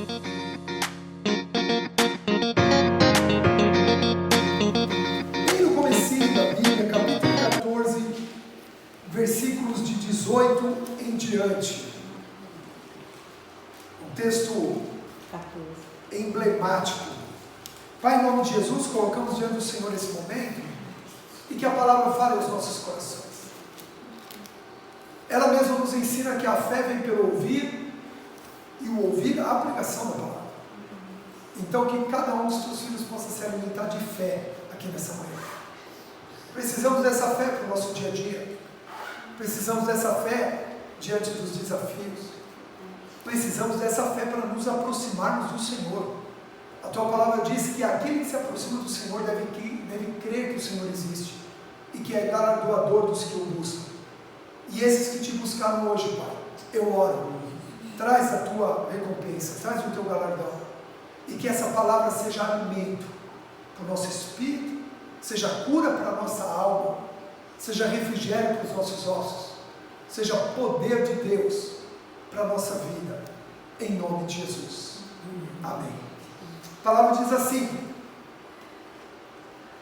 Bem no comecinho da Bíblia, capítulo 14, versículos de 18 em diante. Um texto emblemático. Pai, em nome de Jesus, colocamos diante do Senhor esse momento e que a palavra fale aos nossos corações. Ela mesma nos ensina que a fé vem pelo ouvir e o ouvir a pregação da palavra. Então que cada um dos teus filhos possa se alimentar de fé aqui nessa manhã. Precisamos dessa fé para o nosso dia a dia. Precisamos dessa fé diante dos desafios. Precisamos dessa fé para nos aproximarmos do Senhor. A tua palavra diz que aquele que se aproxima do Senhor deve crer que o Senhor existe e que é galardoador dos que o buscam. E esses que te buscaram hoje, Pai, eu oro, traz a tua recompensa, traz o teu galardão, e que essa palavra seja alimento para o nosso espírito, seja cura para a nossa alma, seja refrigério para os nossos ossos, seja poder de Deus para a nossa vida, em nome de Jesus. Amém. A palavra diz assim: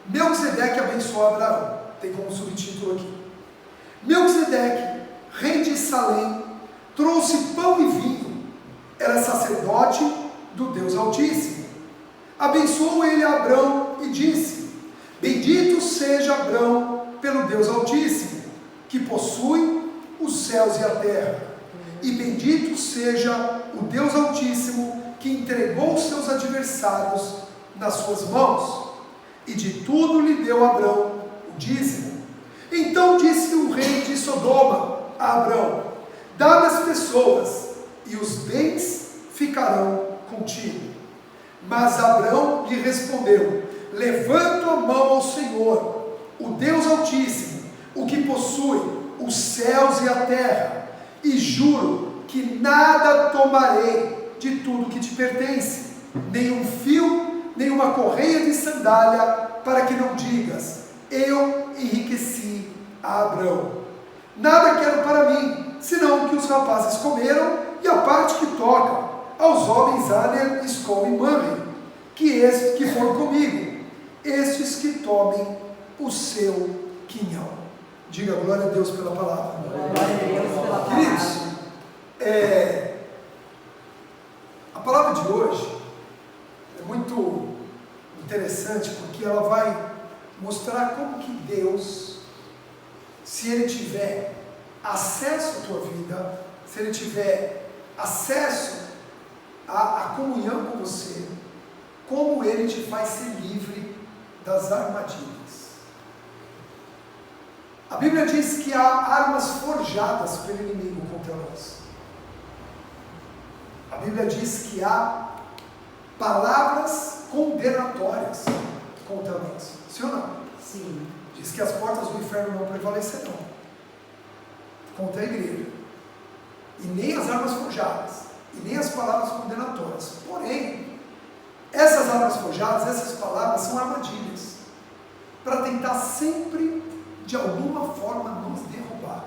Melquisedeque abençoou Abraão, tem como subtítulo aqui. Melquisedeque, rei de Salém, trouxe pão e vinho, era sacerdote do Deus Altíssimo. Abençoou ele a Abrão e disse: Bendito seja Abrão pelo Deus Altíssimo, que possui os céus e a terra, e bendito seja o Deus Altíssimo, que entregou os seus adversários nas suas mãos, e de tudo lhe deu Abrão o dízimo. Então disse o rei de Sodoma a Abrão: dá-me as pessoas, e os bens ficarão contigo. Mas Abrão lhe respondeu: levanto a mão ao Senhor, o Deus Altíssimo, o que possui os céus e a terra, e juro que nada tomarei de tudo que te pertence, nem um fio, nem uma correia de sandália, para que não digas: eu enriqueci a Abrão. Nada quero para mim, senão o que os rapazes comeram e a parte que toca aos homens Aner, Escol e Mamre, que foram comigo, estes que tomem o seu quinhão. Diga glória a Deus pela palavra. Glória a Deus pela palavra. Queridos, a palavra de hoje é muito interessante porque ela vai mostrar como que Deus, se Ele tiver acesso à tua vida, se Ele tiver acesso à comunhão com você, como Ele te faz ser livre das armadilhas. A Bíblia diz que há armas forjadas pelo inimigo contra nós. A Bíblia diz que há palavras condenatórias contra nós. Sim ou não? Sim. Diz que as portas do inferno não prevalecerão contra a igreja. E nem as armas forjadas, e nem as palavras condenatórias. Porém, essas armas forjadas, essas palavras são armadilhas para tentar sempre, de alguma forma, nos derrubar.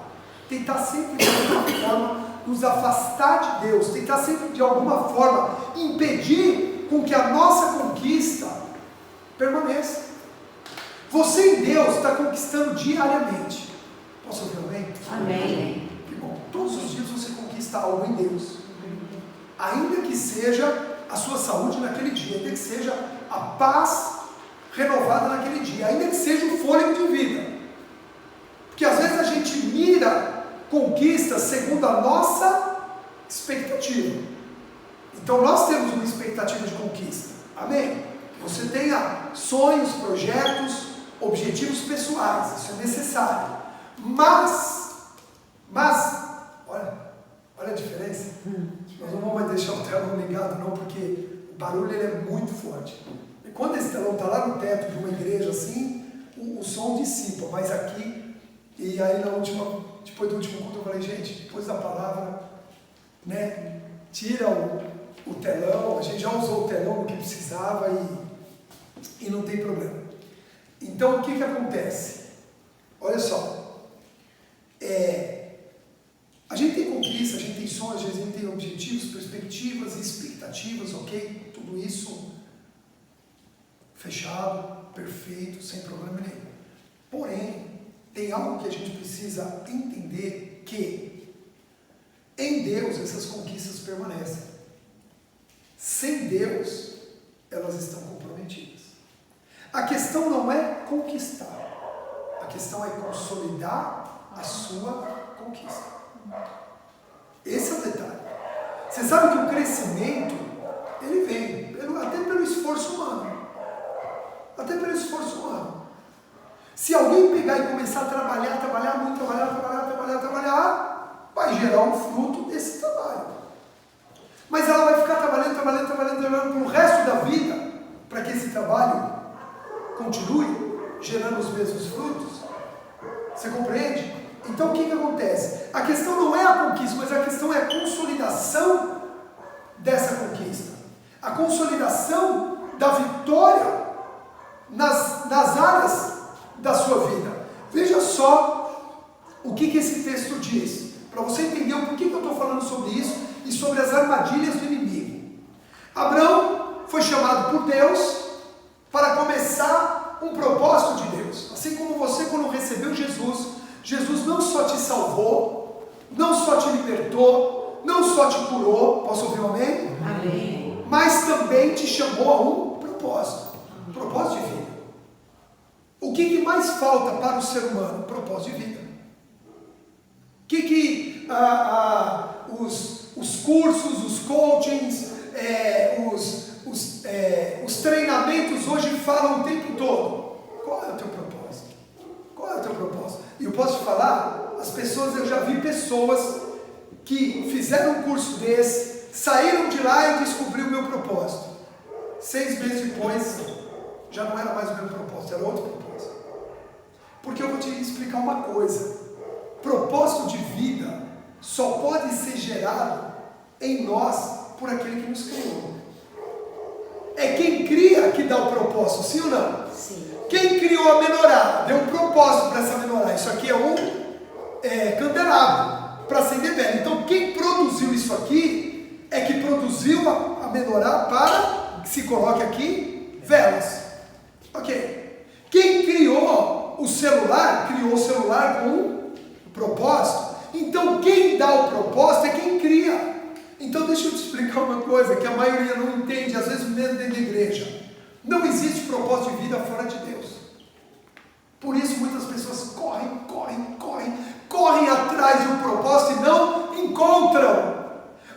Tentar sempre, de alguma forma, nos afastar de Deus. Tentar sempre, de alguma forma, impedir com que a nossa conquista permaneça. Você em Deus está conquistando diariamente. Posso ouvir um amém? Amém. Que bom. Todos os dias você conquista algo em Deus. Ainda que seja a sua saúde naquele dia, ainda que seja a paz renovada naquele dia, ainda que seja o fôlego de vida. Porque às vezes a gente mira conquistas segundo a nossa expectativa. Então nós temos uma expectativa de conquista. Amém? Que você tenha sonhos, projetos, objetivos pessoais, isso é necessário. Mas, olha a diferença. Nós não vamos deixar o telão ligado não, porque o barulho ele é muito forte. E quando esse telão está lá no teto de uma igreja assim, o som dissipa, mas aqui, e aí depois do último culto eu falei, gente, depois da palavra, né, tira o telão, a gente já usou o telão no que precisava e não tem problema. Então o que acontece? Olha só, a gente tem conquista, a gente tem intenções, a gente tem objetivos, perspectivas, expectativas, ok? Tudo isso fechado, perfeito, sem problema nenhum. Porém, tem algo que a gente precisa entender, que em Deus essas conquistas permanecem. Sem Deus, elas estão comprometidas. A questão não é conquistar, a questão é consolidar a sua conquista. Esse é o detalhe. Você sabe que o crescimento, ele vem até pelo esforço humano. Até pelo esforço humano. Se alguém pegar e começar a trabalhar muito, trabalhar, vai gerar um fruto desse trabalho. Mas ela vai ficar trabalhando pelo resto da vida, para que esse trabalho continue gerando os mesmos frutos. Você compreende? Então o que acontece? A questão não é a conquista, mas a questão é a consolidação dessa conquista. A consolidação da vitória nas áreas da sua vida. Veja só o que esse texto diz, para você entender o porquê que eu estou falando sobre isso e sobre as armadilhas do inimigo. Abraão foi chamado por Deus para começar um propósito de Deus. Assim como você, quando recebeu Jesus, Jesus não só te salvou, não só te libertou, não só te curou, posso ouvir um amém? Amém. Mas também te chamou a um propósito, um propósito de vida. O que mais falta para o ser humano? Propósito de vida. O que os cursos, os coachings, os treinamentos hoje falam o tempo todo? Qual é o teu propósito? Qual é o teu propósito? E eu posso te falar, eu já vi pessoas que fizeram um curso desse, saíram de lá e descobriram o meu propósito. 6 meses depois, já não era mais o meu propósito, era outro propósito. Porque eu vou te explicar uma coisa. Propósito de vida só pode ser gerado em nós por aquele que nos criou. É quem cria que dá o propósito, sim ou não? Sim. Quem criou a menorá, deu um propósito para essa menorá. Isso aqui é um candelabro para acender vela. Então quem produziu isso aqui é que produziu a menorá para que se coloque aqui velas. Ok. Quem criou o celular com um propósito. Então quem dá o propósito é quem cria. Então deixa eu te explicar uma coisa que a maioria não entende, às vezes mesmo dentro da igreja. Não existe propósito de vida fora de Deus. Por isso muitas pessoas correm atrás de um propósito e não encontram.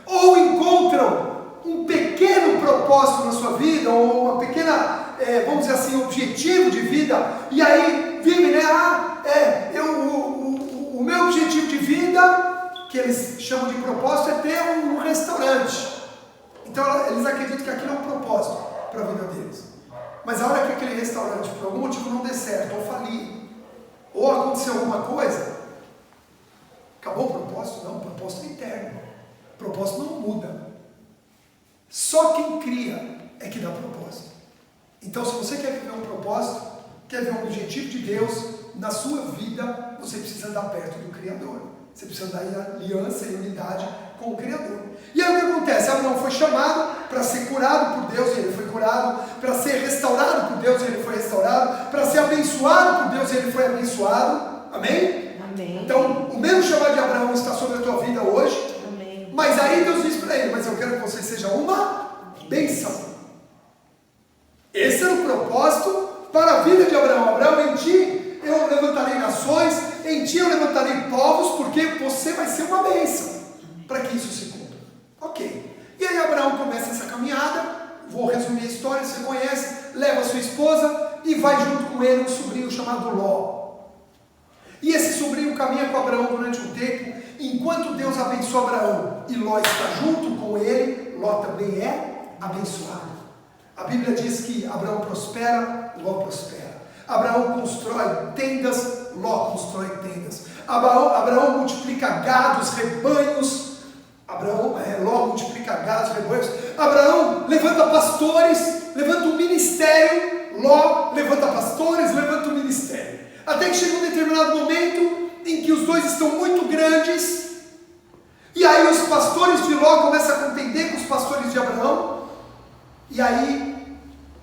Ou encontram um pequeno propósito na sua vida, ou uma pequena, vamos dizer assim, objetivo de vida, e aí vivem, né? O meu objetivo de vida, que eles chamam de propósito, é ter um restaurante. Então eles acreditam que aquilo é um propósito para a vida deles. Mas a hora que aquele restaurante, por algum motivo, não der certo, ou falir, ou aconteceu alguma coisa, acabou o propósito? Não, o propósito é eterno. O propósito não muda. Só quem cria é que dá propósito. Então, se você quer viver um propósito, quer ver um objetivo de Deus na sua vida, você precisa andar perto do Criador. Você precisa dar aliança e unidade com o Criador. E aí o que acontece? Abraão foi chamado para ser curado por Deus, e ele foi curado, para ser restaurado por Deus, e ele foi restaurado, para ser abençoado por Deus, e ele foi abençoado. Amém? Amém. Então, o mesmo chamado de Abraão está sobre a tua vida hoje. Amém. Mas aí Deus diz para ele: mas eu quero que você seja uma bênção. Esse era o propósito para a vida de Abraão. Abraão, em ti eu levantarei nações, em ti eu levantarei povos, porque você vai ser uma bênção, para que isso se cumpra. Ok. E aí Abraão começa essa caminhada, vou resumir a história, você conhece, leva a sua esposa e vai junto com ele um sobrinho chamado Ló. E esse sobrinho caminha com Abraão durante um tempo, enquanto Deus abençoa Abraão e Ló está junto com ele, Ló também é abençoado. A Bíblia diz que Abraão prospera, Ló prospera. Abraão constrói tendas, Ló constrói tendas. Abraão multiplica gados, rebanhos. Ló multiplica gados, rebanhos. Abraão levanta pastores, levanta um ministério. Ló levanta pastores, levanta um ministério. Até que chega um determinado momento em que os dois estão muito grandes. E aí os pastores de Ló começam a contender com os pastores de Abraão. E aí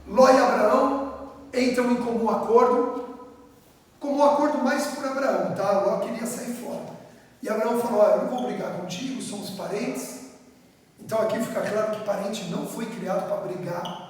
Ló e Abraão entram em comum acordo mais por Abraão, tá? Ló queria sair fora. E Abraão falou: olha, eu não vou brigar contigo, somos parentes. Então aqui fica claro que parente não foi criado para brigar.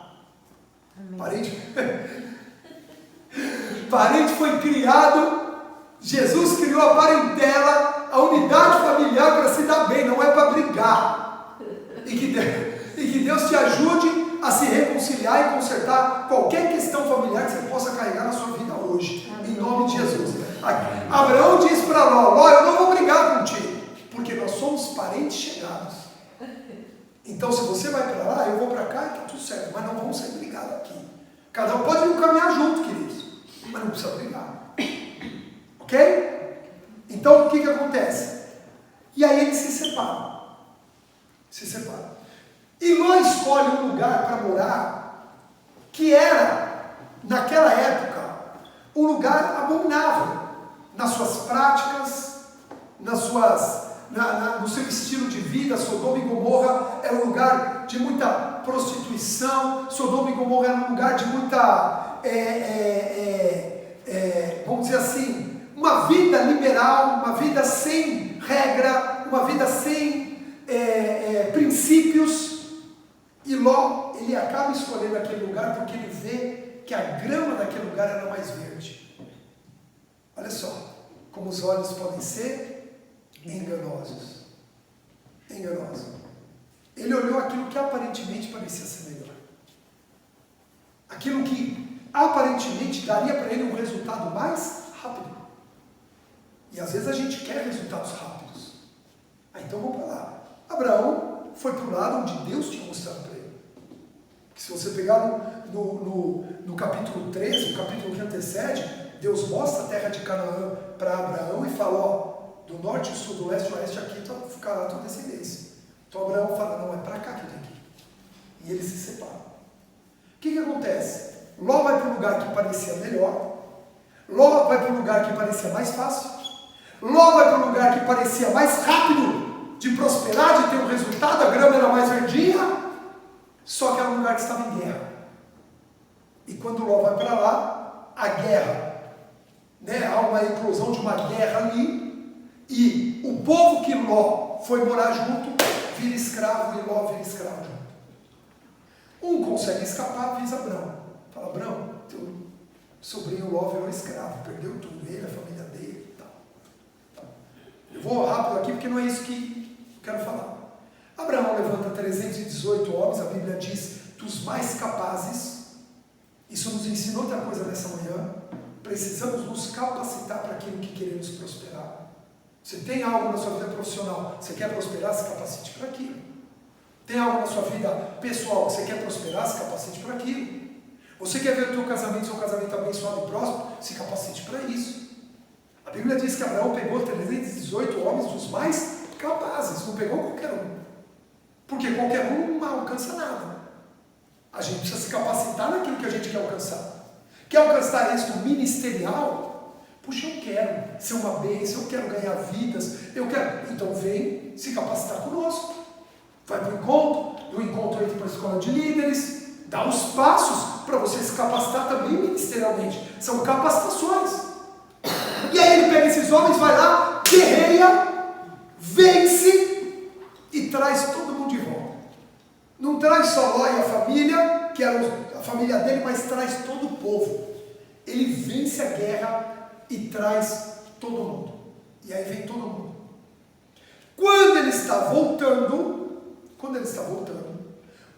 Parente foi criado, Jesus criou a parentela, a unidade familiar para se dar bem, não é para brigar. E que Deus te ajude a se reconciliar e consertar qualquer questão familiar que você possa carregar na sua vida hoje, em nome de Jesus. Abraão diz para Ló: Ló, eu não vou brigar contigo, porque nós somos parentes chegados. Então se você vai para lá, eu vou para cá e está tudo certo, mas não vamos ser brigados aqui. Cada um pode vir caminhar junto, queridos, mas não precisa brigar. Ok? Então o que acontece? E aí eles se separam. E Ló escolhe um lugar para morar que era, naquela época, um lugar abominável nas suas práticas, no seu estilo de vida. Sodoma e Gomorra era um lugar de muita prostituição. Sodoma e Gomorra era um lugar de muita, vamos dizer assim, uma vida liberal, uma vida sem regra, uma vida sem princípios. E Ló, ele acaba escolhendo aquele lugar porque ele vê que a grama daquele lugar era mais verde. Olha só, como os olhos podem ser enganosos. Ele olhou aquilo que aparentemente parecia ser melhor. Aquilo que aparentemente daria para ele um resultado mais rápido. E às vezes a gente quer resultados rápidos. Então vamos para lá. Abraão foi para o lado onde Deus tinha mostrado para ele. Porque se você pegar no capítulo 13, o capítulo que antecede, Deus mostra a terra de Canaã para Abraão e fala: ó, do norte, sul, do leste, oeste, aqui ficará a tua descendência. Então Abraão fala: não, é para cá que eu tenho que ir. E eles se separam. O que acontece? Ló vai para um lugar que parecia melhor. Ló vai para um lugar que parecia mais fácil. Ló vai para um lugar que parecia mais rápido de prosperar, de ter um resultado, a grama era mais verdinha. Só que era um lugar que estava em guerra. E quando Ló vai para lá, a guerra, há uma eclosão de uma guerra ali, e o povo que Ló foi morar junto vira escravo, e Ló vira escravo junto. Um consegue escapar, avisa Abraão. Fala: Abraão, teu sobrinho Ló virou escravo, perdeu tudo, ele, a família dele e tal. Eu vou rápido aqui porque não é isso que eu quero falar. Abraão levanta 318 homens, a Bíblia diz, dos mais capazes. Isso nos ensina outra coisa nessa manhã. Precisamos nos capacitar para aquilo que queremos prosperar. Você tem algo na sua vida profissional, você quer prosperar, se capacite para aquilo. Tem algo na sua vida pessoal que você quer prosperar, se capacite para aquilo. Você quer ver o seu casamento abençoado e próspero, se capacite para isso. A Bíblia diz que Abraão pegou 318 homens dos mais capazes, não pegou qualquer um. Porque qualquer um não alcança nada. A gente precisa se capacitar naquilo que a gente quer alcançar. Quer alcançar êxito ministerial? Puxa, eu quero ser uma bênção, eu quero ganhar vidas, eu quero. Então vem se capacitar conosco. Vai para o encontro, do encontro entra para a escola de líderes, dá os passos para você se capacitar também ministerialmente. São capacitações. E aí ele pega esses homens, vai lá, guerreia, vence e traz todo mundo de volta. Não traz só Ló e a família, que era a família dele, mas traz todo o povo. Ele vence a guerra e traz todo mundo. E aí vem todo mundo. Quando ele está voltando,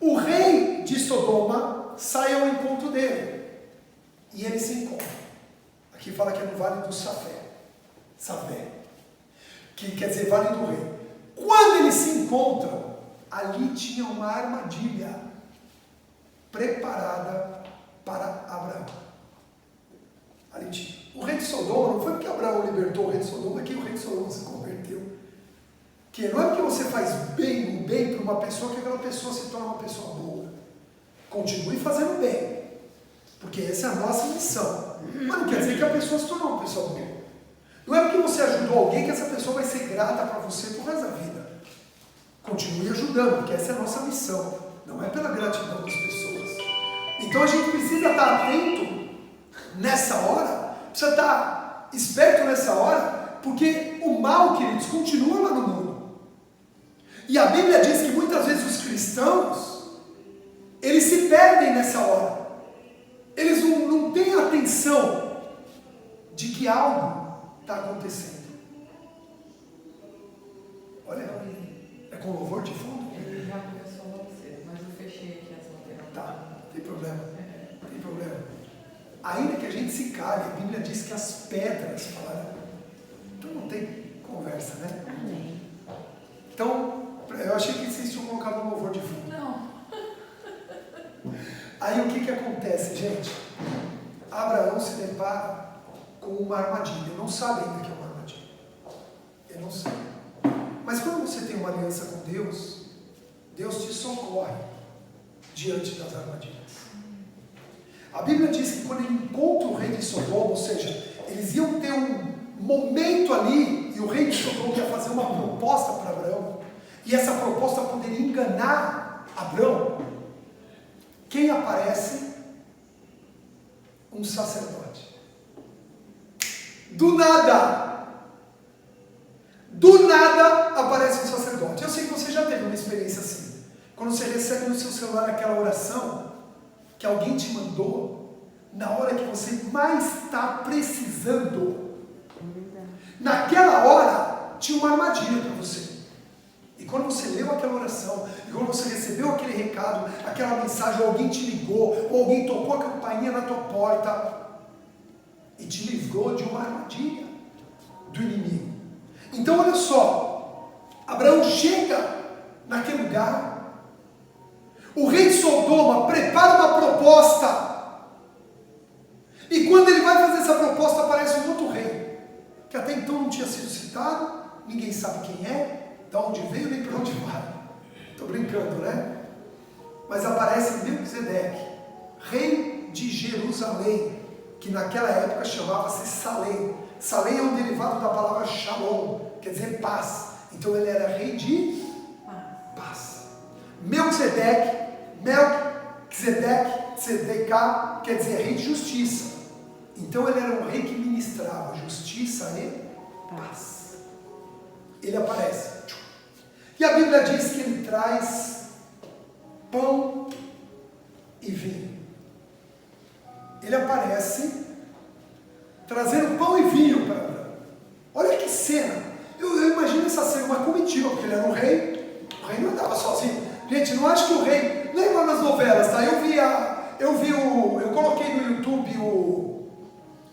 o rei de Sodoma sai ao encontro dele. E eles se encontram. Aqui fala que é no Vale do Savé. Que quer dizer Vale do Rei. Quando eles se encontram, ali tinha uma armadilha preparada para Abraão. Ali tinha. O rei de Sodoma, não foi porque Abraão libertou o rei de Sodoma, é que o rei de Sodoma se converteu. Que não é porque você faz bem para uma pessoa que aquela pessoa se torna uma pessoa boa. Continue fazendo bem, porque essa é a nossa missão. Mas não quer dizer que a pessoa se tornou uma pessoa boa. Não é porque você ajudou alguém que essa pessoa vai ser grata para você pro resto da vida. Continue ajudando, porque essa é a nossa missão. Não é pela gratidão das pessoas. Então a gente precisa estar atento nessa hora, precisa estar esperto nessa hora, porque o mal, queridos, continua lá no mundo. E a Bíblia diz que muitas vezes os cristãos, eles se perdem nessa hora. Eles não têm atenção de que algo está acontecendo. Olha, é com louvor de fundo? Ele já começou logo cedo, mas eu fechei aqui as laterais. Tá, tem problema. Tem problema. Ainda que a gente se cale, a Bíblia diz que as pedras falaram. Então não tem conversa, né? Amém. Então, eu achei que vocês tinham colocado um louvor de fundo. Não. Aí o que acontece, gente? Abraão se depara com uma armadilha. Ele não sabe ainda que é uma armadilha. Ele não sabe. Mas quando você tem uma aliança com Deus, Deus te socorre diante das armadilhas. A Bíblia diz que quando ele encontra o rei de Sodoma, ou seja, eles iam ter um momento ali, e o rei de Sodoma ia fazer uma proposta para Abraão, e essa proposta poderia enganar Abraão. Quem aparece? Um sacerdote. Do nada aparece um sacerdote. Eu sei que você já teve uma experiência assim. Quando você recebe no seu celular aquela oração que alguém te mandou, na hora que você mais está precisando, naquela hora tinha uma armadilha para você. E quando você leu aquela oração, e quando você recebeu aquele recado, aquela mensagem, ou alguém te ligou, ou alguém tocou a campainha na tua porta e te livrou de uma armadilha do inimigo. Então olha só, Abraão chega naquele lugar, o rei de Sodoma prepara uma proposta, e quando ele vai fazer essa proposta aparece um outro rei, que até então não tinha sido citado, ninguém sabe quem é, de onde veio nem para onde vai. Estou brincando, né? Mas aparece Melquisedeque, rei de Jerusalém, que naquela época chamava-se Salém. Salém é um derivado da palavra Shalom, quer dizer paz. Então ele era rei de paz. Melquisedeque, Tzedekah, quer dizer rei de justiça. Então ele era um rei que ministrava justiça e paz. Ele aparece. E a Bíblia diz que ele traz pão e vinho. Ele aparece trazendo pão e vinho para Abraão. Olha que cena. Eu imagino essa cena, uma comitiva, porque ele era um rei. O rei não andava sozinho. Gente, não acho que o rei... Lembra nas novelas, tá? Eu coloquei no YouTube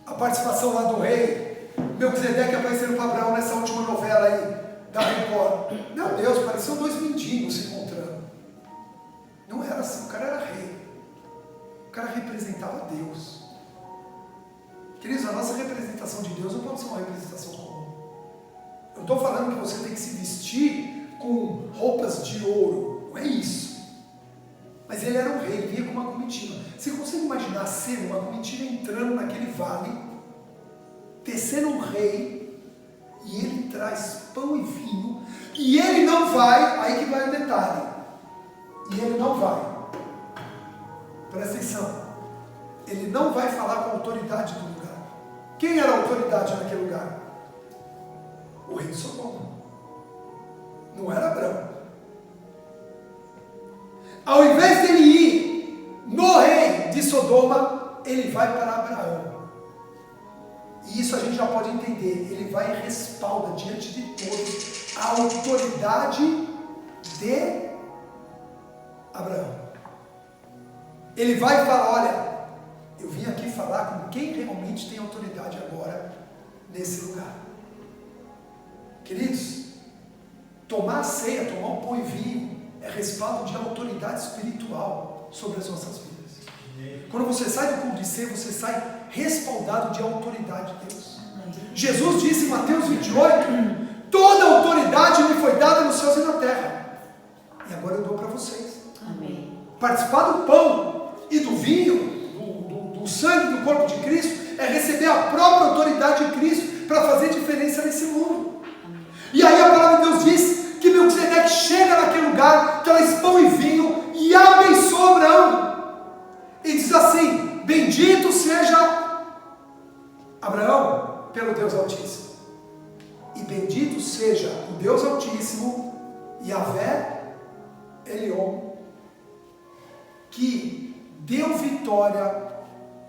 a participação lá do rei Melquisedeque aparecendo para Abraão nessa última novela aí da Record. Meu Deus, pareciam dois mendigos se encontrando. Não era assim, o cara era rei. O cara representava Deus. Queridos, a nossa representação de Deus não pode ser uma representação comum. Eu não estou falando que você tem que se vestir com roupas de ouro. Não é isso. Mas ele era um rei, ele vinha com uma comitiva. Você consegue imaginar ser uma comitiva entrando naquele vale, descendo um rei, e ele traz pão e vinho, e ele não vai, aí que vai o detalhe, e ele não vai, presta atenção, ele não vai falar com a autoridade do lugar. Quem era a autoridade naquele lugar? O rei de Sodoma, não era Abraão. Ao invés dele ir no rei de Sodoma, ele vai para Abraão. E isso a gente já pode entender. Ele vai e respalda diante de todos a autoridade de Abraão. Ele vai falar, olha, eu vim aqui falar com quem realmente tem autoridade agora nesse lugar. Queridos, tomar a ceia, tomar o pão e vinho, é respaldo de autoridade espiritual sobre as nossas vidas. Quando você sai do culto de ceia, você sai respaldado de autoridade de Deus. Jesus disse em Mateus 28, toda autoridade me foi dada nos céus e na terra. E agora eu dou para vocês. Amém. Participar do pão e do vinho, do sangue do corpo de Cristo, é receber a própria autoridade de Cristo para fazer diferença nesse mundo. Amém. E aí a palavra de Deus diz que Melquisedeque chega na Deus Altíssimo. E bendito seja o Deus Altíssimo, Yahvé Elion, que deu vitória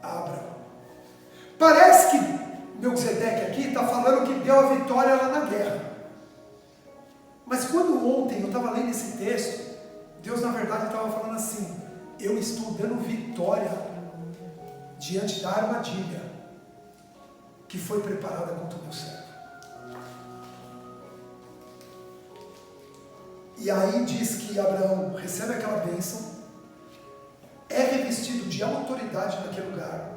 a Abraão. Parece que Melquisedeque aqui está falando que deu a vitória lá na guerra. Mas quando ontem eu estava lendo esse texto, Deus na verdade estava falando assim: eu estou dando vitória diante da armadilha que foi preparada contra o meu servo. E aí diz que Abraão recebe aquela bênção, é revestido de autoridade naquele lugar.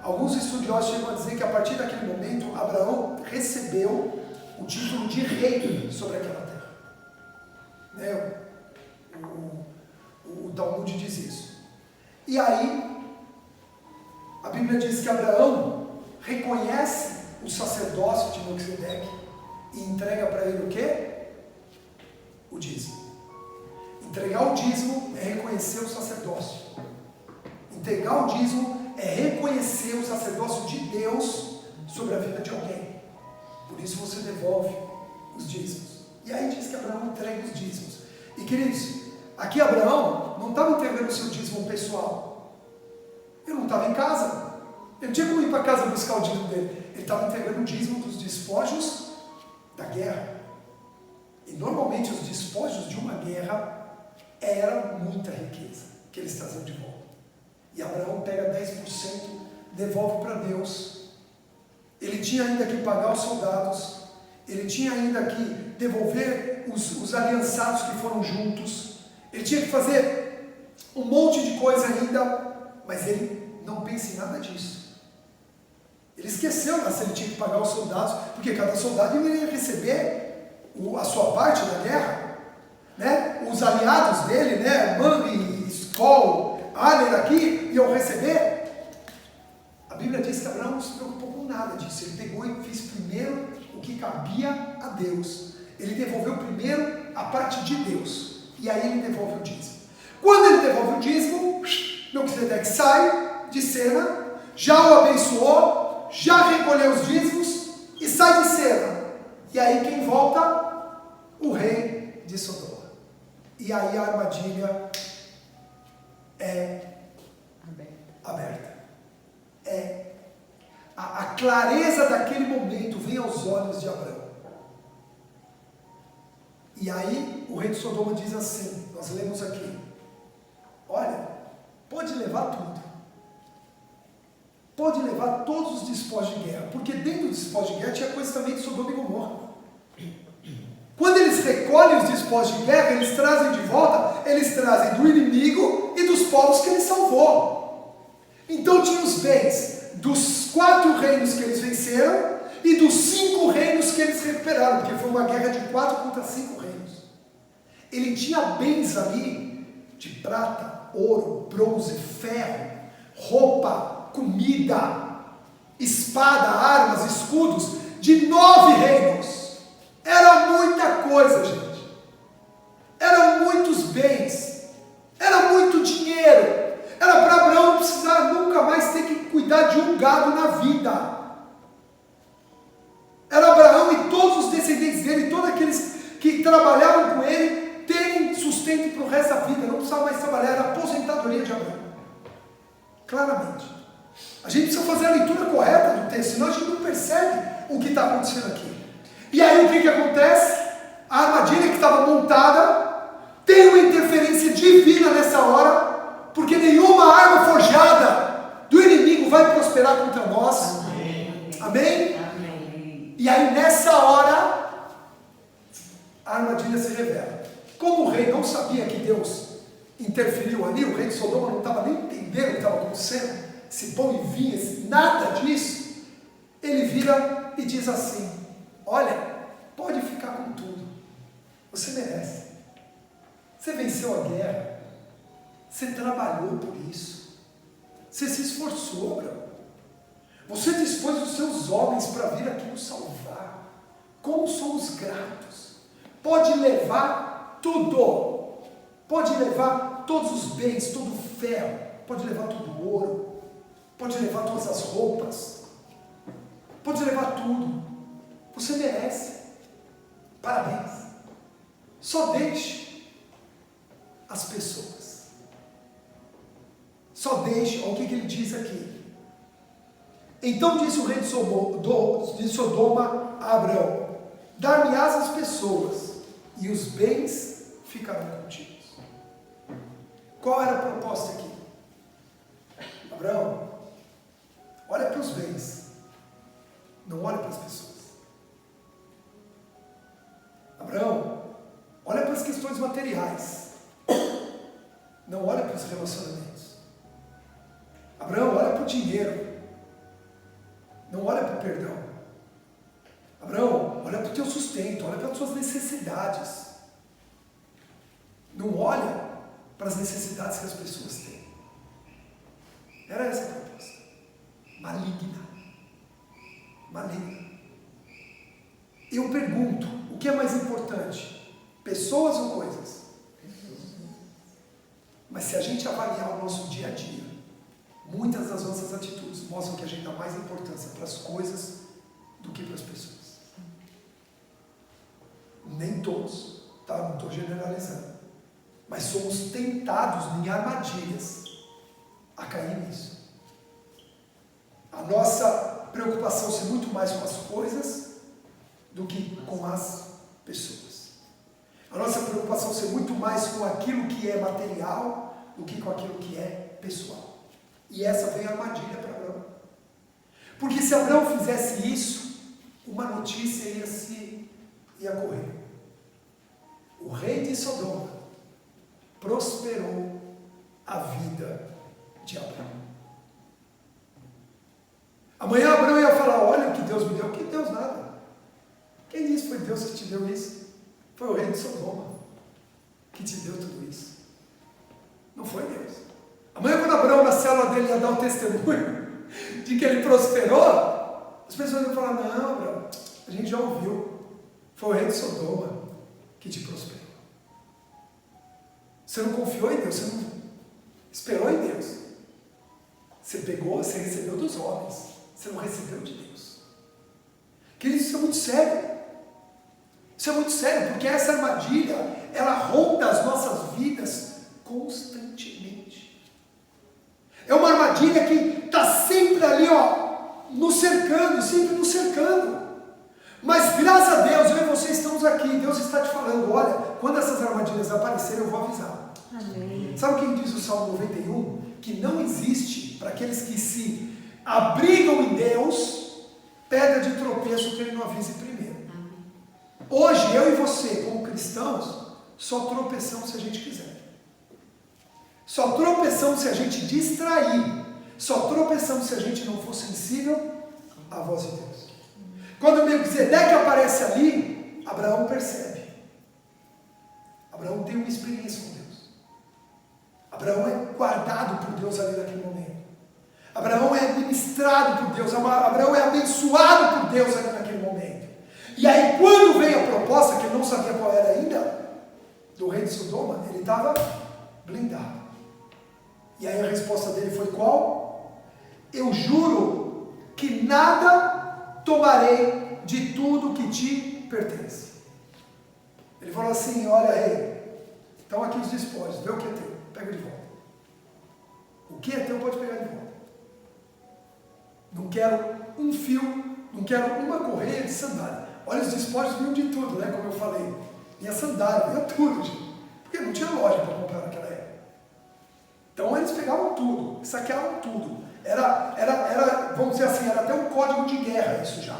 Alguns estudiosos chegam a dizer que a partir daquele momento Abraão recebeu o título de rei sobre aquela terra. Né? O Talmud diz isso. E aí a Bíblia diz que Abraão reconhece o sacerdócio de Melquisedeque e entrega para ele o quê? O dízimo. Entregar o dízimo é reconhecer o sacerdócio. Entregar o dízimo é reconhecer o sacerdócio de Deus sobre a vida de alguém. Por isso você devolve os dízimos. E aí diz que Abraão entrega os dízimos. E queridos, aqui Abraão não estava entregando o seu dízimo pessoal. Ele não estava em casa. Ele não tinha como ir para casa buscar o dízimo dele. Ele estava entregando o dízimo dos despojos da guerra. E normalmente os despojos de uma guerra era muita riqueza que eles traziam de volta. E Abraão pega 10%, devolve para Deus. Ele tinha ainda que pagar os soldados, ele tinha ainda que devolver os aliançados que foram juntos, ele tinha que fazer um monte de coisa ainda, mas ele não pensa em nada disso. Ele esqueceu, né, se ele tinha que pagar os soldados, porque cada soldado iria receber a sua parte da guerra, né? Os aliados dele, né? Manri, Skol, Aner aqui, iam receber. A Bíblia diz que Abraão não se preocupou com nada disso. Ele pegou e fez primeiro o que cabia a Deus. Ele devolveu primeiro a parte de Deus. E aí ele devolve o dízimo. Quando ele devolve o dízimo, Melquisedeque sai de cena, já o abençoou, já recolheu os dízimos e sai de cena. E aí quem volta? O rei de Sodoma. E aí a armadilha é aberta. A clareza daquele momento vem aos olhos de Abraão. E aí o rei de Sodoma diz assim, nós lemos aqui: olha, pode levar tudo. Pode levar todos os despojos de guerra. Porque dentro dos despojos de guerra tinha coisa também de Sodoma e Gomorra. Quando eles recolhem os despojos de guerra, eles trazem de volta, eles trazem do inimigo e dos povos que ele salvou. Então tinha os bens dos 4 reinos que eles venceram e dos 5 reinos que eles recuperaram, porque foi uma guerra de 4 contra 5 reinos. Ele tinha bens ali de prata, ouro, bronze, ferro, roupa, comida, espada, armas, escudos, de 9 reinos. Era muita coisa, gente. Eram muitos bens. Era muito dinheiro. Era para Abraão não precisar nunca mais ter que cuidar de um gado na vida. Era Abraão e todos os descendentes dele, todos aqueles que trabalhavam com ele, terem sustento para o resto da vida. Não precisava mais trabalhar, era a aposentadoria de Abraão. Claramente. A gente precisa fazer a leitura correta do texto, senão a gente não percebe o que está acontecendo aqui. E aí o que acontece? A armadilha que estava montada tem uma interferência divina nessa hora, porque nenhuma arma forjada do inimigo vai prosperar contra nós. Amém? Amém? Amém. E aí nessa hora a armadilha se revela. Como o rei não sabia que Deus interferiu ali, o rei de Sodoma não estava nem entendendo o que estava acontecendo, esse pão e vinho, nada disso, ele vira e diz assim: olha, pode ficar com tudo, você merece, você venceu a guerra, você trabalhou por isso, você se esforçou, Abraão, você dispôs os seus homens para vir aqui nos salvar, como somos gratos, pode levar tudo, pode levar todos os bens, todo o ferro, pode levar todo o ouro, pode levar todas as roupas. pode levar tudo. Você merece. Parabéns. Só deixe as pessoas. Só deixe. Olha o que ele diz aqui. Então disse o rei de Sodoma a Abrão: dar-me-ás as pessoas, e os bens ficarão contigo. Qual era a proposta aqui? Abraão, olha para os bens, não olha para as pessoas. Abraão, olha para as questões materiais, não olha para os relacionamentos. Abraão, olha para o dinheiro, não olha para o perdão. Abraão, olha para o teu sustento, olha para as suas necessidades. Não olha para as necessidades que as pessoas têm. Era essa a proposta. Maligna. Maligna. Eu pergunto, o que é mais importante? Pessoas ou coisas? Mas se a gente avaliar o nosso dia a dia, muitas das nossas atitudes mostram que a gente dá mais importância para as coisas do que para as pessoas. Nem todos, tá? Não estou generalizando. Mas somos tentados em armadilhas a cair nisso. A nossa preocupação ser muito mais com as coisas do que com as pessoas. A nossa preocupação ser muito mais com aquilo que é material do que com aquilo que é pessoal. E essa vem a armadilha para Abraão. Porque se Abraão fizesse isso, uma notícia ia correr. O rei de Sodoma prosperou a vida de Abraão. Amanhã Abraão ia falar: olha o que Deus me deu. Que Deus nada. Quem disse que foi Deus que te deu isso? Foi o rei de Sodoma que te deu tudo isso. Não foi Deus. Amanhã, quando Abraão na célula dele ia dar o testemunho de que ele prosperou, as pessoas iam falar: não, Abraão, a gente já ouviu. Foi o rei de Sodoma que te prosperou. Você não confiou em Deus, você não esperou em Deus. Você pegou, você recebeu dos homens, você não recebeu de Deus. Queridos, isso é muito sério. Isso é muito sério, porque essa armadilha, ela ronda as nossas vidas constantemente. É uma armadilha que está sempre ali, nos cercando, sempre nos cercando. Mas graças a Deus, eu e você estamos aqui. Deus está te falando: olha, quando essas armadilhas aparecerem, eu vou avisar. Amém. Sabe o que diz o Salmo 91? Que não existe, para aqueles que se abrigam em Deus, pedra de tropeço que ele não avise primeiro. Hoje, eu e você, como cristãos, só tropeçamos se a gente quiser. Só tropeçamos se a gente distrair. Só tropeçamos se a gente não for sensível à voz de Deus. Quando Melquisedeque aparece ali, Abraão percebe. Abraão tem uma experiência com Deus. Abraão é guardado por Deus ali naquele momento. Abraão é ministrado por Deus. Abraão é abençoado por Deus ali naquele momento. E aí, quando veio a proposta, que ele não sabia qual era ainda, do rei de Sodoma, ele estava blindado. E aí a resposta dele foi qual? Eu juro que nada tomarei de tudo que te pertence. Ele falou assim: olha, rei, estão aqui os despojos, vê o que é teu, pega de volta. O que é teu pode pegar de volta. Não quero um fio, não quero uma correia de sandália. Olha, os despojos vinham de tudo, né? Como eu falei. Vinha sandália, vinha tudo, gente. Porque não tinha loja para comprar naquela época. Então eles pegavam tudo, saqueavam tudo. Era, vamos dizer assim, era até um código de guerra isso já.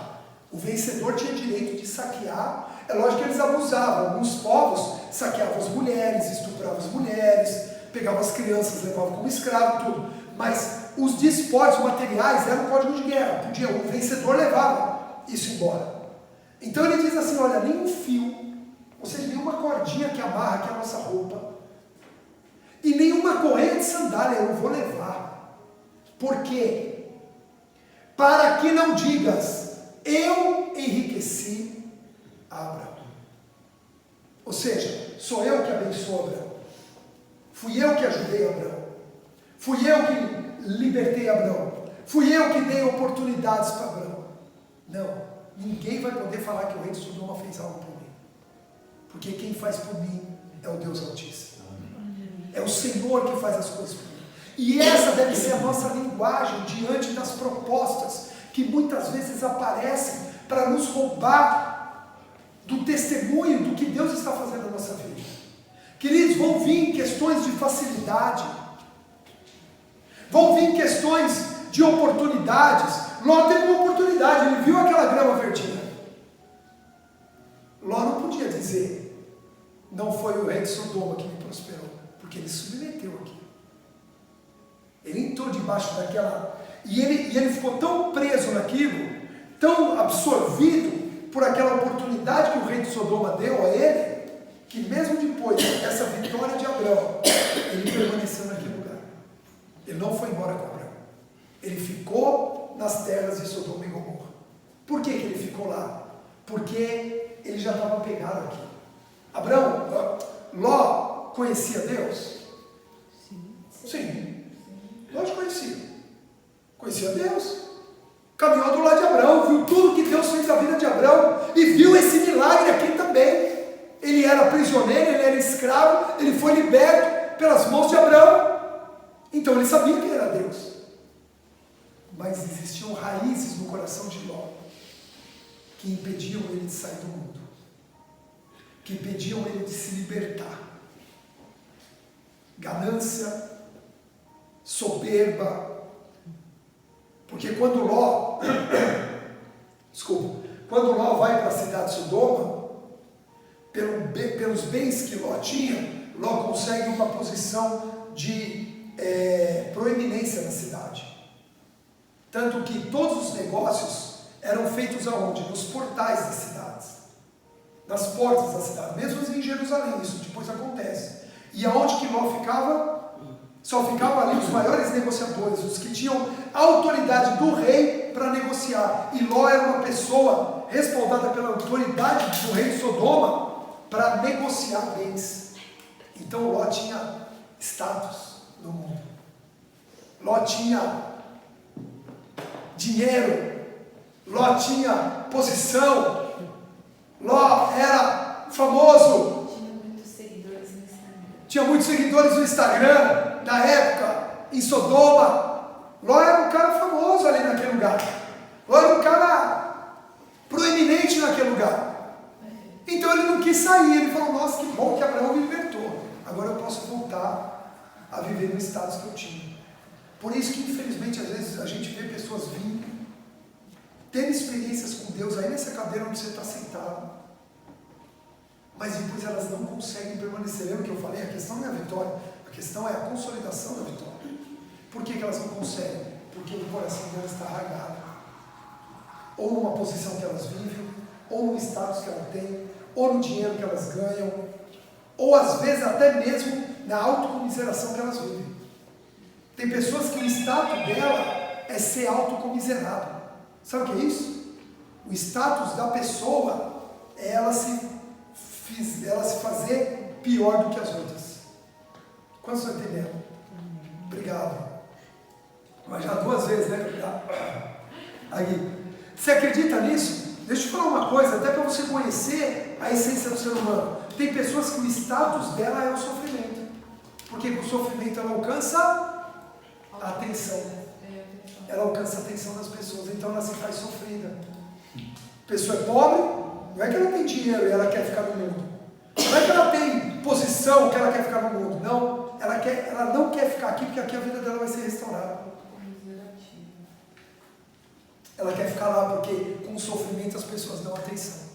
O vencedor tinha direito de saquear. É lógico que eles abusavam. Alguns povos saqueavam as mulheres, estupravam as mulheres, pegavam as crianças, levavam como escravo, tudo. Mas os despojos materiais eram um código de guerra. O vencedor levava isso embora. Então ele diz assim: olha, nem um fio, ou seja, nenhuma cordinha que amarra aqui a nossa roupa, e nenhuma correia de sandália eu vou levar. Por quê? Para que não digas: eu enriqueci a Abraão. Ou seja, sou eu que abençoo Abraão. Fui eu que ajudei Abraão. Fui eu que libertei Abraão. Fui eu que dei oportunidades para Abraão. Não, ninguém vai poder falar que o rei de Sodoma fez algo por mim. Porque quem faz por mim é o Deus Altíssimo. É o Senhor que faz as coisas por mim. E essa deve ser a nossa linguagem diante das propostas que muitas vezes aparecem para nos roubar do testemunho do que Deus está fazendo na nossa vida. Queridos, vão vir questões de facilidade, vão vir questões de oportunidades. Ló teve uma oportunidade, ele viu aquela grama verdinha. Ló não podia dizer, não foi o rei de Sodoma que me prosperou, porque ele submeteu aqui. Ele entrou debaixo daquela... E ele ficou tão preso naquilo, tão absorvido por aquela oportunidade que o rei de Sodoma deu a ele, que mesmo depois dessa vitória de Abraão, ele permaneceu naquele lugar. Ele não foi embora com Abraão. Ele ficou nas terras de Sodoma e Gomorra. Por que ele ficou lá? Porque ele já estava pegado aqui. Ló conhecia Deus? Sim. Ló conhecia. Conhecia Deus. Caminhou do lado de Abraão, viu tudo que Deus fez na vida de Abraão e viu esse milagre aqui também. Ele era prisioneiro, ele era escravo, ele foi liberto pelas mãos de Abraão. Então ele sabia que era Deus. Mas existiam raízes no coração de Ló que impediam ele de sair do mundo, que impediam ele de se libertar. Ganância, soberba. Porque quando Ló vai para a cidade de Sodoma, pelos bens que Ló tinha, Ló consegue uma posição de proeminência na cidade. Tanto que todos os negócios eram feitos aonde? Nos portais das cidades, nas portas da cidade, mesmo em Jerusalém, isso depois acontece. E aonde que Ló ficava? Só ficavam ali os maiores negociadores, os que tinham a autoridade do rei para negociar. E Ló era uma pessoa respaldada pela autoridade do rei de Sodoma para negociar bens. Então Ló tinha status no mundo. Ló tinha dinheiro. Ló tinha posição. Ló era famoso. Tinha muitos seguidores no Instagram. Na época, em Sodoma, Ló era um cara famoso ali naquele lugar. Ló era um cara proeminente naquele lugar. Então ele não quis sair. Ele falou, nossa, que bom que Abraão me libertou. Agora eu posso voltar a viver no status que eu tinha. Por isso que, infelizmente, às vezes a gente vê pessoas vindo, tendo experiências com Deus aí nessa cadeira onde você está sentado, mas depois elas não conseguem permanecer. Lembra que eu falei? A questão não é a vitória, a questão é a consolidação da vitória. Por que elas não conseguem? Porque o coração delas está arraigado, ou numa posição que elas vivem, ou no status que elas têm, ou no dinheiro que elas ganham, ou às vezes até mesmo na autocomiseração que elas vivem. Tem pessoas que o status dela é ser autocomiserado. Sabe o que é isso? O status da pessoa é ela se fazer pior do que as outras. Quantos estão entendendo? Obrigado. Mas já 2 vezes, né? Aí, você acredita nisso? Deixa eu te falar uma coisa, até para você conhecer a essência do ser humano. Tem pessoas que o status dela é o sofrimento. Porque com o sofrimento ela alcança a atenção. Ela alcança a atenção das pessoas, então ela se faz sofrida. A pessoa é pobre, não é que ela tem dinheiro e ela quer ficar no mundo. Não é que ela tem posição que ela quer ficar no mundo. Não, ela não quer ficar aqui porque aqui a vida dela vai ser restaurada. Ela quer ficar lá porque com o sofrimento as pessoas dão atenção.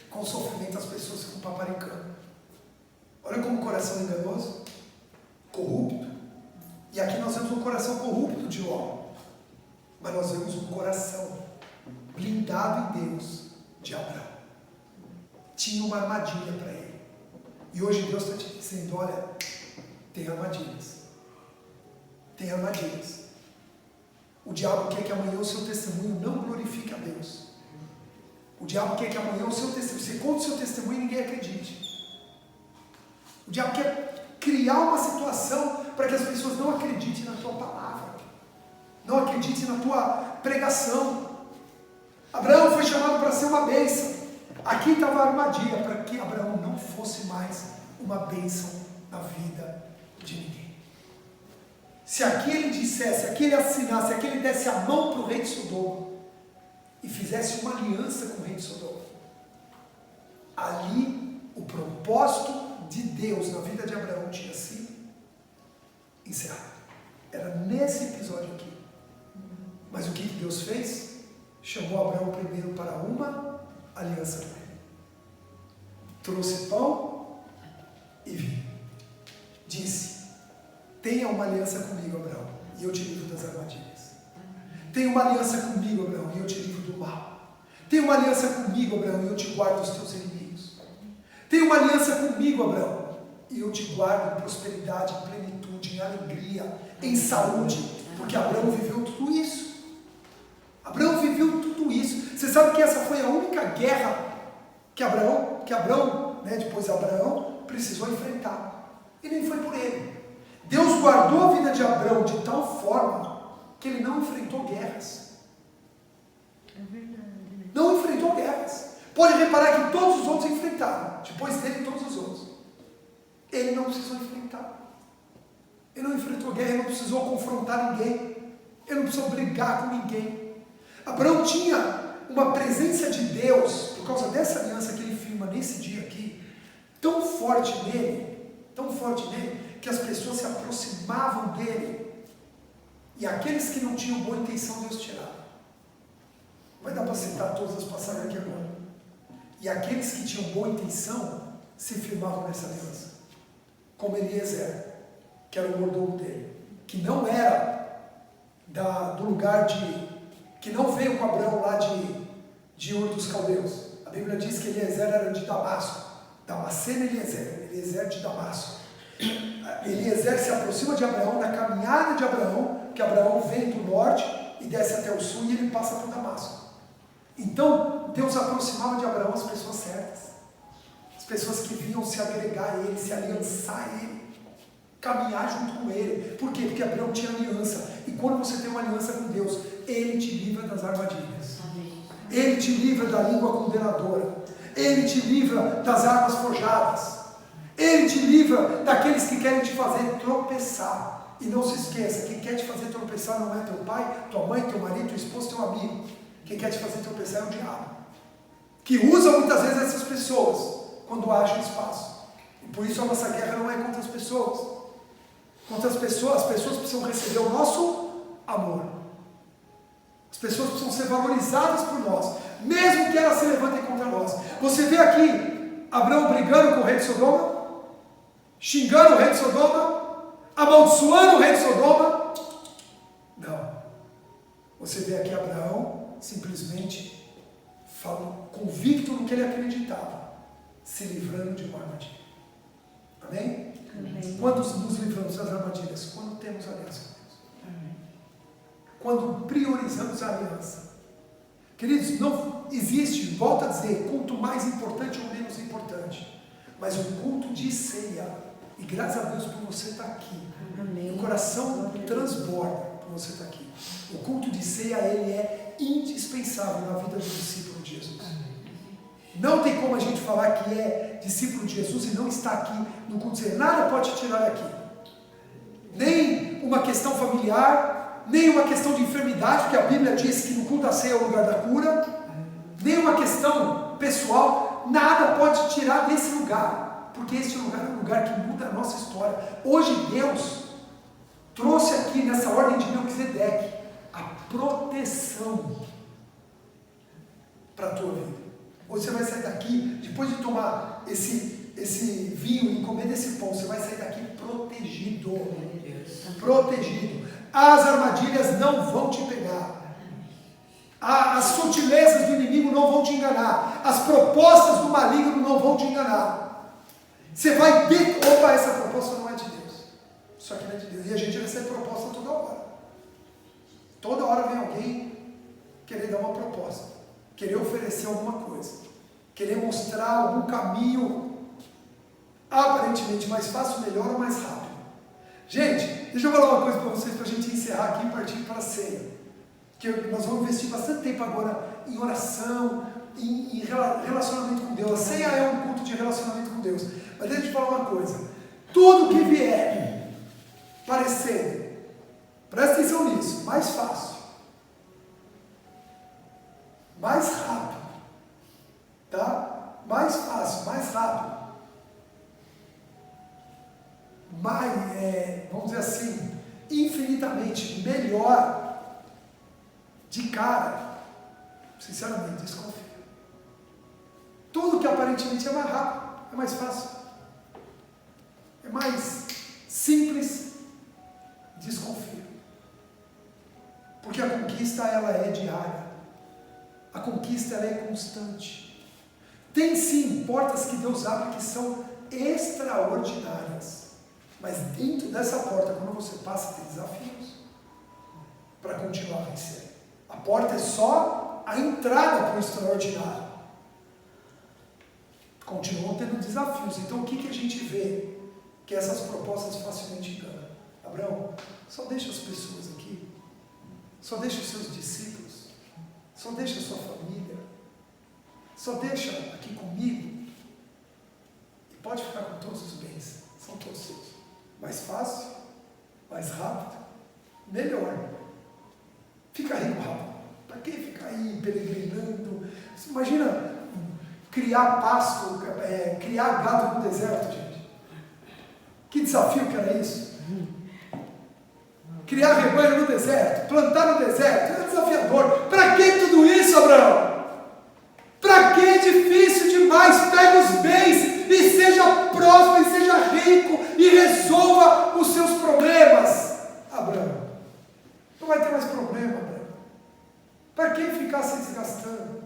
Com o sofrimento as pessoas ficam paparicando. Olha como o coração é enganoso, corrupto. E aqui nós vemos um coração corrupto de Ló. Mas nós vemos um coração blindado em Deus de Abraão. Tinha uma armadilha para ele. E hoje Deus está te dizendo, olha, tem armadilhas. Tem armadilhas. O diabo quer que amanhã o seu testemunho não glorifique a Deus. O diabo quer que amanhã o seu testemunho, você conta o seu testemunho e ninguém acredite. O diabo quer criar uma situação para que as pessoas não acreditem na tua palavra. Não acreditem na tua pregação. Abraão foi chamado para ser uma bênção. Aqui estava a armadilha, para que Abraão não fosse mais uma bênção na vida de ninguém. Se aqui ele dissesse, aqui ele assinasse, aqui ele desse a mão para o rei de Sodoma e fizesse uma aliança com o rei de Sodoma, ali o propósito de Deus na vida de Abraão tinha sido encerrado. Era nesse episódio aqui. Mas o que Deus fez? Chamou Abraão primeiro para uma aliança com ele. Trouxe pão e vinho. Disse: tenha uma aliança comigo, Abraão, e eu te livro das armadilhas. Tenha uma aliança comigo, Abraão, e eu te livro do mal. Tenha uma aliança comigo, Abraão, e eu te guardo dos teus inimigos. Tenha uma aliança comigo, Abraão, e eu te guardo em prosperidade, em plenitude, em alegria, em saúde, porque Abraão viveu tudo isso. Abraão viveu tudo isso. Você sabe que essa foi a única guerra que Abraão, depois Abraão, precisou enfrentar. E nem foi por ele. Deus guardou a vida de Abraão de tal forma que ele não enfrentou guerras. É verdade. Não enfrentou guerras. Pode reparar que todos os outros enfrentaram. Depois dele, todos os outros. Ele não precisou enfrentar. Ele não enfrentou guerra, ele não precisou confrontar ninguém. Ele não precisou brigar com ninguém. Abraão tinha uma presença de Deus, por causa dessa aliança que ele firma nesse dia aqui, tão forte nele, que as pessoas se aproximavam dele, e aqueles que não tinham boa intenção, Deus tirava. Vai dar para citar todas as passagens aqui agora. E aqueles que tinham boa intenção, se firmavam nessa aliança. Como Eliezer, que era o mordomo dele, que não era do lugar que não veio com Abraão lá de Ur dos Caldeus. A Bíblia diz que Eliezer era de Damasco. Damasceno Eliezer de Damasco. Eliezer se aproxima de Abraão na caminhada de Abraão, que Abraão vem do norte e desce até o sul e ele passa por Damasco. Então, Deus aproximava de Abraão as pessoas certas. As pessoas que vinham se agregar a ele, se aliançar a ele, caminhar junto com ele. Por quê? Porque Abraão tinha aliança. E quando você tem uma aliança com Deus, ele te livra das armadilhas. Ele te livra da língua condenadora. Ele te livra das armas forjadas. Ele te livra daqueles que querem te fazer tropeçar. E não se esqueça, quem quer te fazer tropeçar não é teu pai, tua mãe, teu marido, tua esposa, teu amigo. Quem quer te fazer tropeçar é o diabo, que usa muitas vezes essas pessoas quando acha espaço. E por isso a nossa guerra não é contra as pessoas. Contra as pessoas precisam receber o nosso amor. As pessoas precisam ser valorizadas por nós, mesmo que elas se levantem contra nós. Você vê aqui Abraão brigando com o rei de Sodoma, xingando o rei de Sodoma, amaldiçoando o rei de Sodoma. Não. Você vê aqui Abraão simplesmente convicto no que ele acreditava, se livrando de uma armadilha. Amém? Amém. Quando nos livramos das armadilhas? Quando temos aliança com Deus. Amém. Quando priorizamos a aliança. Queridos, não existe, volto a dizer, culto mais importante ou menos importante, mas um culto de ceia. E graças a Deus por você estar aqui. Amém. O coração transborda por você estar aqui. O culto de ceia, ele é indispensável na vida do discípulo de Jesus. Não tem como a gente falar que é discípulo de Jesus e não estar aqui no culto de ceia. Nada pode te tirar daqui. Nem uma questão familiar, nem uma questão de enfermidade, porque a Bíblia diz que no culto da ceia é o lugar da cura, nem uma questão pessoal, nada pode te tirar desse lugar, porque este lugar é um lugar que muda a nossa história. Hoje Deus trouxe aqui nessa ordem de Melquisedeque a proteção para a tua vida. Hoje você vai sair daqui, depois de tomar esse vinho e comer desse pão, você vai sair daqui protegido. Protegido. As armadilhas não vão te pegar. As sutilezas do inimigo não vão te enganar. As propostas do maligno não vão te enganar. Você vai ver, opa, essa proposta não é de Deus. Isso aqui não é de Deus. E a gente recebe proposta toda hora. Toda hora vem alguém querer dar uma proposta, querer oferecer alguma coisa, querer mostrar algum caminho aparentemente mais fácil, melhor ou mais rápido. Gente, deixa eu falar uma coisa para vocês, para a gente encerrar aqui e partir para a ceia. Que nós vamos investir bastante tempo agora em oração, em relacionamento com Deus. A ceia é um culto de relacionamento com Deus. Mas deixa eu te falar uma coisa. Tudo que vier parecer, presta atenção nisso, mais fácil, mais rápido, tá? Mais fácil, mais rápido, mais, vamos dizer assim, infinitamente melhor de cara, sinceramente, desconfio. Tudo que aparentemente é mais rápido, é mais fácil, é mais simples, desconfio. Porque a conquista ela é diária, a conquista ela é constante. Tem sim portas que Deus abre que são extraordinárias, mas dentro dessa porta, quando você passa, tem desafios para continuar a vencer. A porta é só a entrada para o extraordinário. Continuam tendo desafios. Então o que a gente vê? Que essas propostas facilmente enganam. Abraão, só deixa as pessoas aqui, só deixa os seus discípulos, só deixa a sua família, só deixa aqui comigo, e pode ficar com todos os bens, são todos seus. Mais fácil, mais rápido, melhor. Fica rico rápido. Para que ficar aí peregrinando? Você imagina criar pasto, criar gado no deserto, gente. Que desafio que era isso? Criar rebanho no deserto, plantar no deserto, é desafiador. Para que tudo isso, Abraão? Para que difícil demais? Pega os bens e seja próspero, e seja rico, e resolva os seus problemas. Abraão, não vai ter mais problema, Abraão. Para que ficar se desgastando?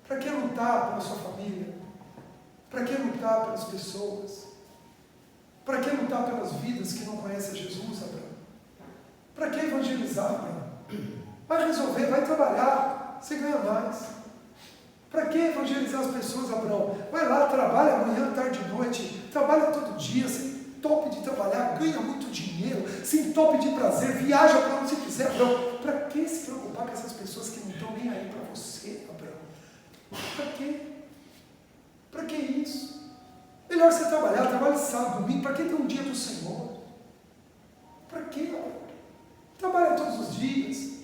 Para que lutar pela sua família? Para que lutar pelas pessoas? Para que lutar pelas vidas que não conhecem Jesus, Abraão? Para que evangelizar, Abraão? Vai resolver, vai trabalhar, você ganha mais. Para que evangelizar as pessoas, Abraão? Vai lá, trabalha amanhã, tarde e noite, trabalha todo dia, se entope de trabalhar, ganha muito dinheiro, se entope de prazer, viaja para onde você quiser, Abraão. Para que se preocupar com essas pessoas que não estão nem aí para você, Abraão? Para quê? Para que isso? Melhor você trabalhe sábado, domingo, para que ter um dia do Senhor? Para quê, Abraão? Trabalha todos os dias,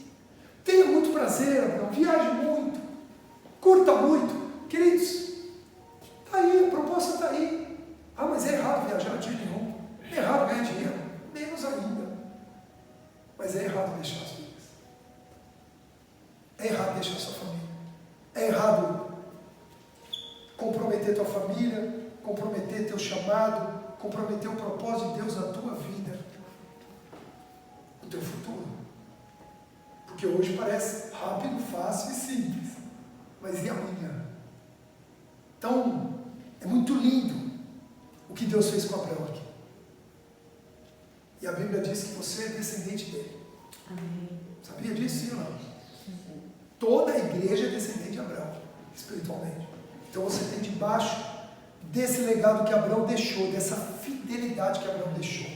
tenha muito prazer, Abraão, viaje muito, curta muito, queridos, está aí, a proposta está aí. Ah, mas é errado viajar de nenhum, é errado ganhar dinheiro, menos ainda, mas é errado deixar as vidas, é errado deixar a sua família, é errado comprometer tua família, comprometer teu chamado, comprometer o propósito de Deus na tua vida, o teu futuro. Porque hoje parece rápido, fácil e simples, mas e amanhã? Então, é muito lindo o que Deus fez com Abraão aqui. E a Bíblia diz que você é descendente dele. Amém. Sabia disso, sim ou não? Sim. Toda a igreja é descendente de Abraão, espiritualmente. Então você tem debaixo desse legado que Abraão deixou, dessa fidelidade que Abraão deixou.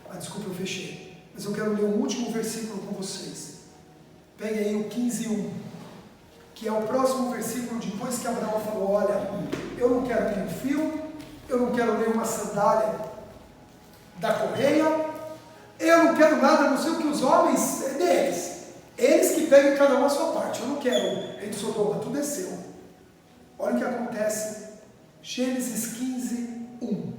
Ah, desculpa, eu fechei. Mas eu quero ler o último versículo com vocês. Pegue aí o 15:1, que é o próximo versículo depois que Abraão falou: olha, eu não quero nem um fio, eu não quero nem uma sandália da correia, eu não quero nada, a não ser o que os homens é deles. Eles que peguem cada um a sua parte. Eu não quero, rei de Sodoma, tudo é seu. Olha o que acontece. Gênesis 15:1.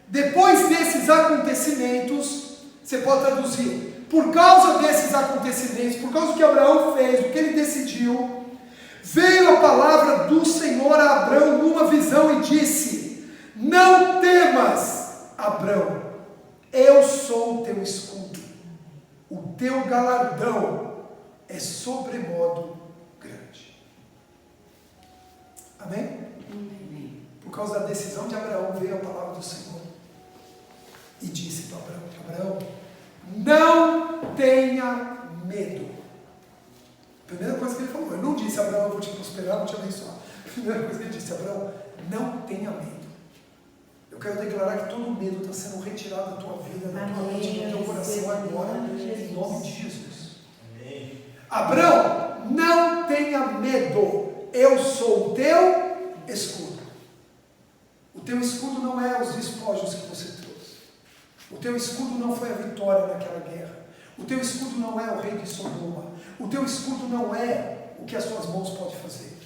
Depois desses acontecimentos, você pode traduzir, por causa desses acontecimentos, por causa do que Abraão fez, do que ele decidiu, veio a palavra do Senhor a Abraão numa visão e disse: não temas, Abraão, eu sou o teu escudo, o teu galardão é sobremodo grande. Amém? Por causa da decisão de Abraão, veio a palavra do Senhor e disse para Abraão: Abraão, não tenha medo. Primeira coisa que ele falou, ele não disse: Abraão, eu vou te prosperar, vou te abençoar. Primeira coisa que ele disse: Abraão, não tenha medo. Eu quero declarar que todo medo está sendo retirado da tua vida, da tua mente, do teu coração agora, em nome de Jesus. Amém. Abraão, não tenha tenha medo, eu sou o teu escudo. O teu escudo não é os despojos que você trouxe. O teu escudo não foi a vitória naquela guerra. O teu escudo não é o rei de Sodoma. O teu escudo não é o que as suas mãos podem fazer.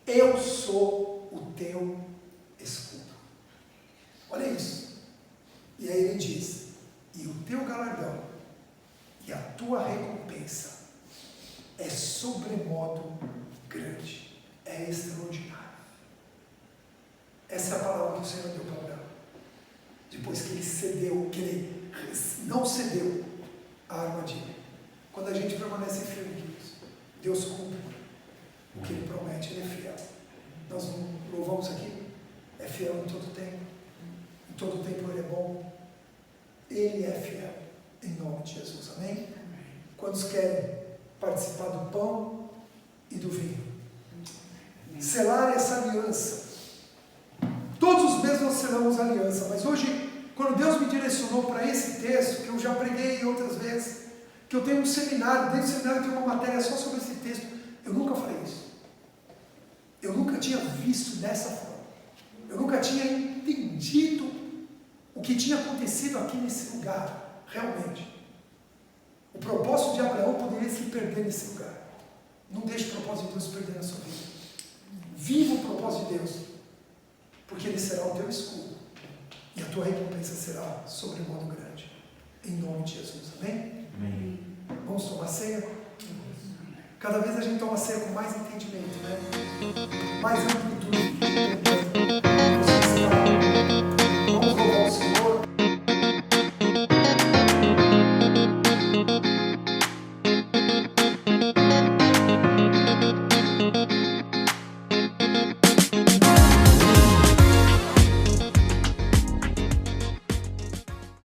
Eu sou o teu escudo. Olha isso. E aí ele diz, e o teu galardão e a tua recompensa é sobremodo grande, é extraordinário. Essa é a palavra que o Senhor deu para Abraão. Depois que ele cedeu, que ele não cedeu à armadilha. Quando a gente permanece firme, Deus cumpre o que ele promete, ele é fiel. Nós louvamos aqui, é fiel em todo tempo. Em todo tempo ele é bom. Ele é fiel, em nome de Jesus, amém? Quantos querem participar do pão e do vinho? Selar essa aliança. Todos os meses nós selamos aliança, mas hoje, quando Deus me direcionou para esse texto, que eu já preguei outras vezes, que eu tenho um seminário, dentro do seminário eu tenho uma matéria só sobre esse texto, eu nunca falei isso. Eu nunca tinha visto dessa forma. Eu nunca tinha entendido o que tinha acontecido aqui nesse lugar, realmente. O propósito de Abraão poderia se perder nesse lugar. Não deixe o propósito de Deus se perder na sua vida. Viva o propósito de Deus, porque ele será o teu escudo, e a tua recompensa será sobremodo grande. Em nome de Jesus, amém? Amém. Vamos tomar ceia? Cada vez a gente toma ceia com mais entendimento, né? Mais amplitude.